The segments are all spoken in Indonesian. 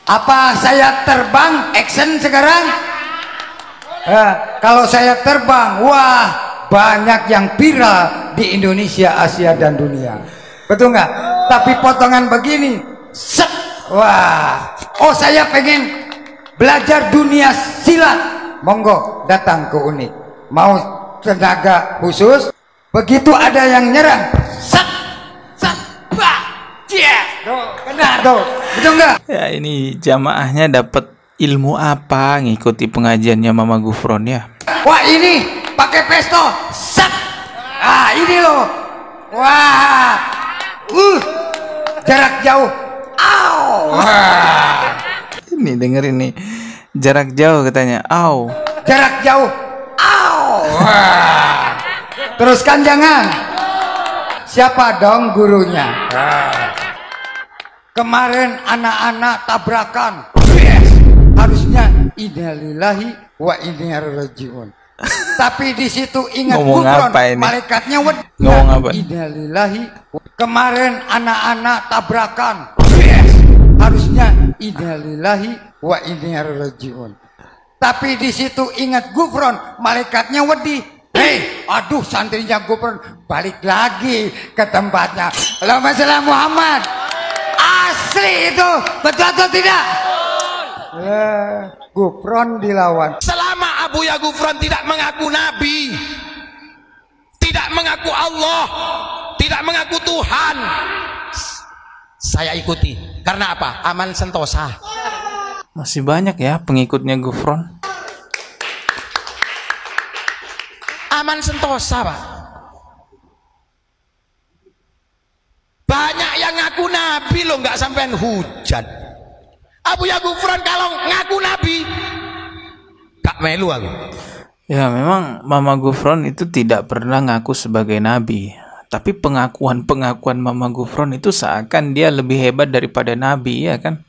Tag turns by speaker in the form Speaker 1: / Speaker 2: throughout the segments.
Speaker 1: Apa saya terbang? Action sekarang. Kalau saya terbang, wah banyak yang viral di Indonesia, Asia dan dunia. Betul nggak? Tapi potongan begini, set, wah. Oh saya pengen belajar dunia silat. Monggo datang ke Unik. Mau tenaga khusus? Begitu ada yang nyerang, set, set, bah, yeah. Tuh, kena tuh. Betul nggak?
Speaker 2: Ya ini jamaahnya dapat ilmu apa ngikuti pengajiannya Mama Gufron ya?
Speaker 1: Wah ini pakai pesto, set. Ah ini loh, wah, jarak jauh, au.
Speaker 2: Ini dengerin nih, jarak jauh katanya, au.
Speaker 1: Jarak jauh, au. Teruskan jangan. Siapa dong gurunya? Kemarin anak-anak tabrakan. Yes. Harusnya innalillahi wa inna ilaihi rajiun. Tapi di situ ingat Gufron, malaikatnya
Speaker 2: ngomong apa?
Speaker 1: Innalillahi. Kemarin anak-anak tabrakan. Yes. Harusnya innalillahi wa inna ilaihi rajiun. Tapi di situ ingat Gufron, malaikatnya wedi. Hei, aduh santrinya Gufron balik lagi ke tempatnya. Allahumma shalli ala Muhammad. Asli itu, betul atau tidak? Gufron dilawan.
Speaker 3: Selama Abu Ya Gufron tidak mengaku Nabi, tidak mengaku Allah, tidak mengaku Tuhan, saya ikuti. Karena apa? Aman sentosa.
Speaker 2: Masih banyak ya pengikutnya Gufron.
Speaker 3: Aman sentosa, Pak. Banyak yang ngaku Nabi loh, nggak sampean hujan. Abu Ya Gufron kalau ngaku Nabi, gak melu aku.
Speaker 2: Ya memang Mama Gufron itu tidak pernah ngaku sebagai Nabi. Tapi pengakuan-pengakuan Mama Gufron itu seakan dia lebih hebat daripada Nabi, ya kan?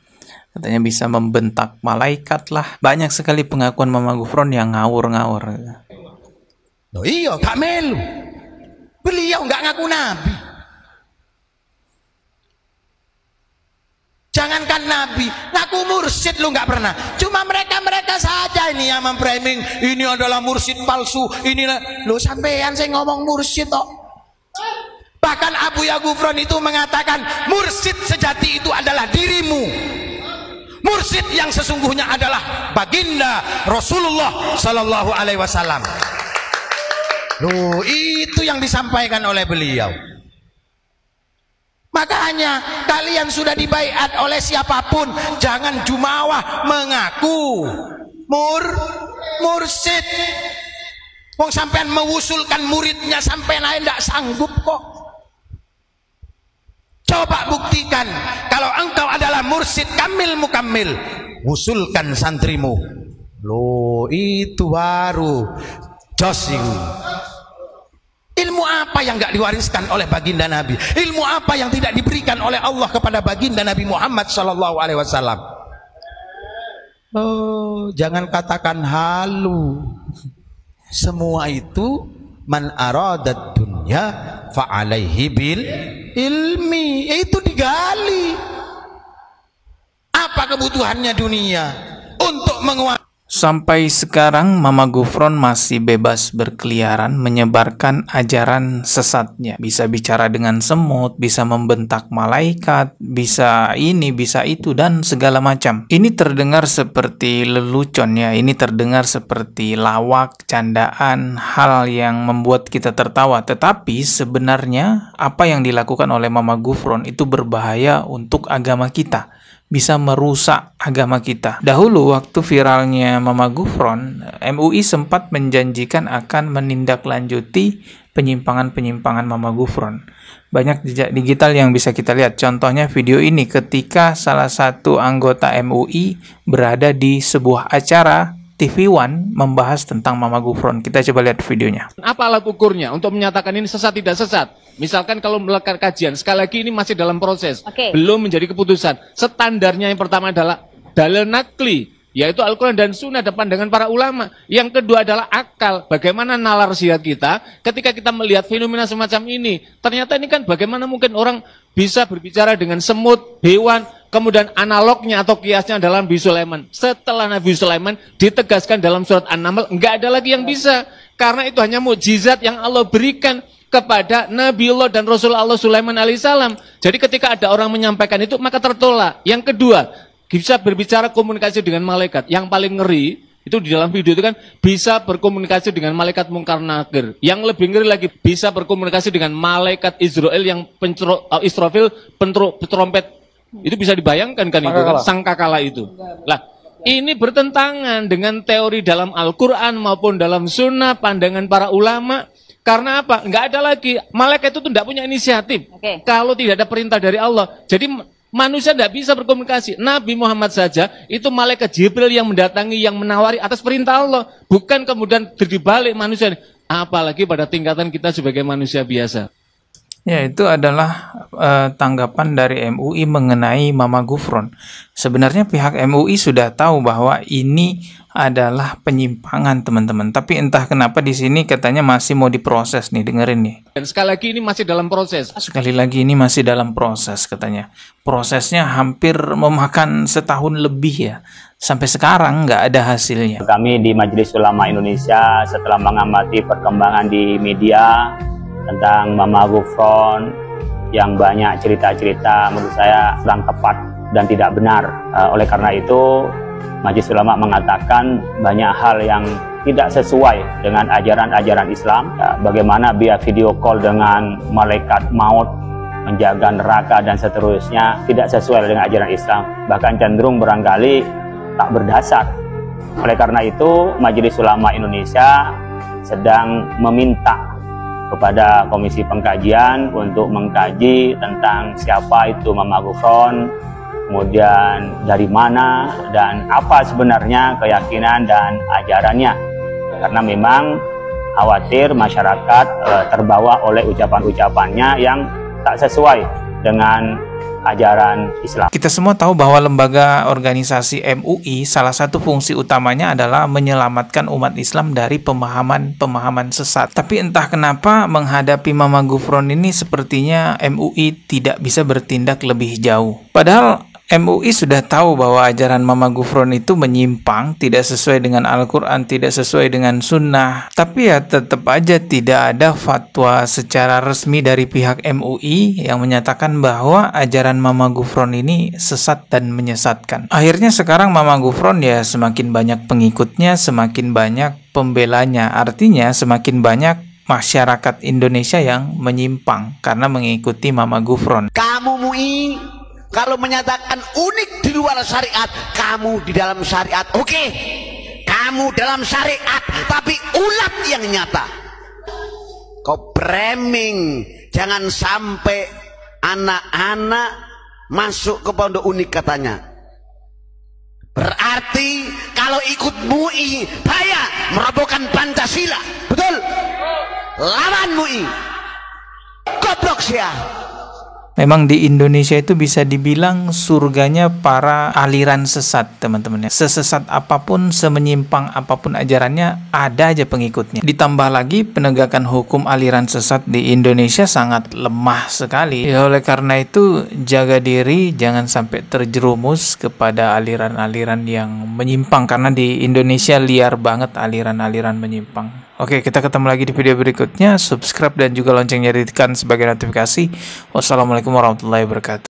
Speaker 2: Katanya bisa membentak malaikat lah. Banyak sekali pengakuan Mama Gufron yang ngawur-ngawur.
Speaker 3: Loh iya, gak melu. Beliau gak ngaku Nabi. Jangankan Nabi, ngaku mursyid lu gak pernah. Cuma mereka-mereka saja ini yang memframing ini adalah mursyid palsu. Ini lu sampean saya ngomong mursyid kok. Bahkan Abu Ya Gufron itu mengatakan mursyid sejati itu adalah dirimu. Mursyid yang sesungguhnya adalah baginda Rasulullah Sallallahu Alaihi Wasallam. Loh, itu yang disampaikan oleh beliau. Makanya kalian sudah dibaiat oleh siapapun, jangan jumawah mengaku mursyid. Wong sampean mewusulkan muridnya sampean aja ndak sanggup kok. Coba buktikan kalau engkau adalah mursyid kamil mukammil, wusulkan santrimu. Loh, itu baru jos itu. Ilmu apa yang gak diwariskan oleh baginda Nabi? Ilmu apa yang tidak diberikan oleh Allah kepada baginda Nabi Muhammad Sallallahu Alaihi Wasallam? Oh, jangan katakan halu. Semua itu man aradat dunya fa'alaihi bil ilmi. Itu digali. Apa kebutuhannya dunia? Untuk menguasai.
Speaker 2: Sampai sekarang Mama Gufron masih bebas berkeliaran menyebarkan ajaran sesatnya. Bisa bicara dengan semut, bisa membentak malaikat, bisa ini, bisa itu, dan segala macam. Ini terdengar seperti lelucon ya, ini terdengar seperti lawak, candaan, hal yang membuat kita tertawa. Tetapi sebenarnya apa yang dilakukan oleh Mama Gufron itu berbahaya untuk agama kita. Bisa merusak agama kita. Dahulu waktu viralnya Mama Gufron, MUI sempat menjanjikan akan menindaklanjuti penyimpangan-penyimpangan Mama Gufron. Banyak jejak digital yang bisa kita lihat. Contohnya video ini ketika salah satu anggota MUI berada di sebuah acara TV One membahas tentang Mama Gufron. Kita coba lihat videonya.
Speaker 4: Apa alat ukurnya untuk menyatakan ini sesat tidak sesat? Misalkan kalau melakukan kajian, sekali lagi ini masih dalam proses, belum menjadi keputusan. Standarnya yang pertama adalah dalil nakli, yaitu Al-Quran dan Sunnah dan pandangan para ulama. Yang kedua adalah akal, bagaimana nalar sihat kita ketika kita melihat fenomena semacam ini. Ternyata ini kan bagaimana mungkin orang bisa berbicara dengan semut, hewan, Kemudian analognya atau kiasnya adalah Nabi Sulaiman. Setelah Nabi Sulaiman ditegaskan dalam surat An-Naml, enggak ada lagi yang bisa. Karena itu hanya mukjizat yang Allah berikan kepada Nabiullah dan Rasul Allah Sulaiman alaihissalam. Jadi ketika ada orang menyampaikan itu, maka tertolak. Yang kedua, bisa berbicara komunikasi dengan malaikat. Yang paling ngeri, itu di dalam video itu kan, bisa berkomunikasi dengan malaikat Mungkar Nakir. Yang lebih ngeri lagi, bisa berkomunikasi dengan malaikat Israel yang Israfil petrompet. Itu bisa dibayangkan kan itu kan, sangkakala itu. Lah, ini bertentangan dengan teori dalam Al-Quran maupun dalam sunnah, pandangan para ulama. Karena apa? Enggak ada lagi. Malaikat itu tidak punya inisiatif. Kalau tidak ada perintah dari Allah. Jadi manusia tidak bisa berkomunikasi. Nabi Muhammad saja, itu malaikat Jibril yang mendatangi, yang menawari atas perintah Allah. Bukan kemudian dibalik manusia. Apalagi pada tingkatan kita sebagai manusia biasa.
Speaker 2: Ya, itu adalah tanggapan dari MUI mengenai Mama Gufron. Sebenarnya pihak MUI sudah tahu bahwa ini adalah penyimpangan, teman-teman. Tapi entah kenapa di sini katanya masih mau diproses nih, dengerin nih.
Speaker 4: Dan sekali lagi ini masih dalam proses.
Speaker 2: Sekali lagi ini masih dalam proses katanya. Prosesnya hampir memakan setahun lebih ya. Sampai sekarang nggak ada hasilnya.
Speaker 5: Kami di Majelis Ulama Indonesia setelah mengamati perkembangan di media tentang Mama Gufron yang banyak cerita-cerita menurut saya kurang tepat dan tidak benar. Oleh karena itu Majelis Ulama mengatakan banyak hal yang tidak sesuai dengan ajaran-ajaran Islam. Bagaimana via video call dengan malaikat maut, menjaga neraka dan seterusnya, tidak sesuai dengan ajaran Islam. Bahkan cenderung barangkali tak berdasar. Oleh karena itu Majelis Ulama Indonesia sedang meminta kepada Komisi Pengkajian untuk mengkaji tentang siapa itu Mama Gufron, kemudian dari mana dan apa sebenarnya keyakinan dan ajarannya. Karena memang khawatir masyarakat terbawa oleh ucapan-ucapannya yang tak sesuai dengan ajaran Islam.
Speaker 2: Kita semua tahu bahwa lembaga organisasi MUI salah satu fungsi utamanya adalah menyelamatkan umat Islam dari pemahaman sesat. Tapi entah kenapa menghadapi Mama Gufron ini sepertinya MUI tidak bisa bertindak lebih jauh. Padahal MUI sudah tahu bahwa ajaran Mama Gufron itu menyimpang, tidak sesuai dengan Al-Quran, tidak sesuai dengan sunnah. Tapi ya tetap aja tidak ada fatwa secara resmi dari pihak MUI yang menyatakan bahwa ajaran Mama Gufron ini sesat dan menyesatkan. Akhirnya sekarang Mama Gufron ya semakin banyak pengikutnya, semakin banyak pembelanya. Artinya semakin banyak masyarakat Indonesia yang menyimpang karena mengikuti Mama Gufron.
Speaker 3: Kamu MUI kalau menyatakan unik di luar syariat, kamu di dalam syariat, oke. Kamu dalam syariat, tapi ulat yang nyata. Kau framing, jangan sampai anak-anak masuk ke pondok unik katanya. Berarti kalau ikut MUI, bahaya, merobohkan Pancasila. Betul? Lawan MUI. Goblok sia.
Speaker 2: Memang di Indonesia itu bisa dibilang surganya para aliran sesat, teman-teman. Sesesat apapun, semenyimpang apapun ajarannya, ada aja pengikutnya. Ditambah lagi penegakan hukum aliran sesat di Indonesia sangat lemah sekali. Ya, oleh karena itu jaga diri, jangan sampai terjerumus kepada aliran-aliran yang menyimpang. Karena di Indonesia liar banget aliran-aliran menyimpang. Oke, kita ketemu lagi di video berikutnya. Subscribe dan juga loncengnya ditekan sebagai notifikasi. Wassalamualaikum warahmatullahi wabarakatuh.